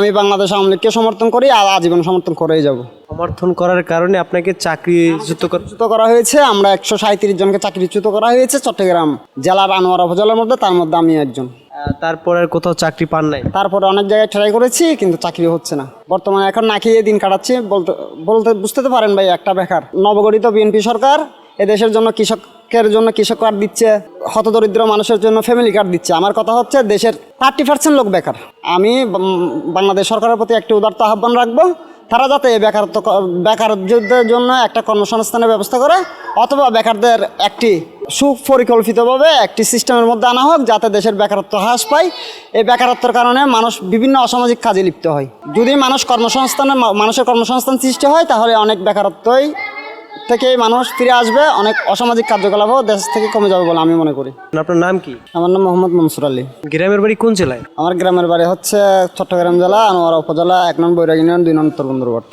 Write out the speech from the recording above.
আমি বাংলাদেশ আওয়ামী লীগকে সমর্থন করি আর আজীবন সমর্থন করেই যাব। সমর্থন করার কারণে আপনাকে চাকরিচ্যুত চাকরিচ্যুত করা হয়েছে, আমরা 137 জনকে চাকরিচ্যুত করা হয়েছে চট্টগ্রাম জেলার আনোয়ারা উপজেলার মধ্যে, তার মধ্যে আমি একজন। তারপর আর কোথাও চাকরি পান নাই? তারপরে অনেক জায়গায় ট্রাই করেছি কিন্তু চাকরি হচ্ছে না। বর্তমানে এখন না খেয়ে দিন কাটাচ্ছি। বলতে বুঝতে তো পারেন ভাই, একটা বেকার নবগঠিত বিএনপি সরকার এদেশের জন্য কৃষকের জন্য কৃষক কার্ড দিচ্ছে, হতদরিদ্র মানুষের জন্য ফ্যামিলি কার্ড দিচ্ছে। আমার কথা হচ্ছে দেশের 30% লোক বেকার। আমি বাংলাদেশ সরকারের প্রতি একটি উদারতা আহ্বান রাখবো, তারা যাতে এই বেকারদের জন্য একটা কর্মসংস্থানের ব্যবস্থা করে, অথবা বেকারদের একটি সুপরিকল্পিতভাবে একটি সিস্টেমের মধ্যে আনা হোক যাতে দেশের বেকারত্ব হ্রাস পায়। এই বেকারত্বের কারণে মানুষ বিভিন্ন অসামাজিক কাজে লিপ্ত হয়। যদি মানুষের কর্মসংস্থান সৃষ্টি হয় তাহলে অনেক বেকারত্বই থেকে মানুষ ফিরে আসবে, অনেক অসামাজিক কার্যকলাপও দেশ থেকে কমে যাবে বলে আমি মনে করি। আপনার নাম কি? আমার নাম মোহাম্মদ মনসুর আলী। গ্রামের বাড়ি কোন জেলায়? আমার গ্রামের বাড়ি হচ্ছে চট্টগ্রাম জেলা আনোয়ারা উপজেলা 1 নং বৈরাগ ইউনিয়ন 2 নং উত্তর বন্দরঘাট।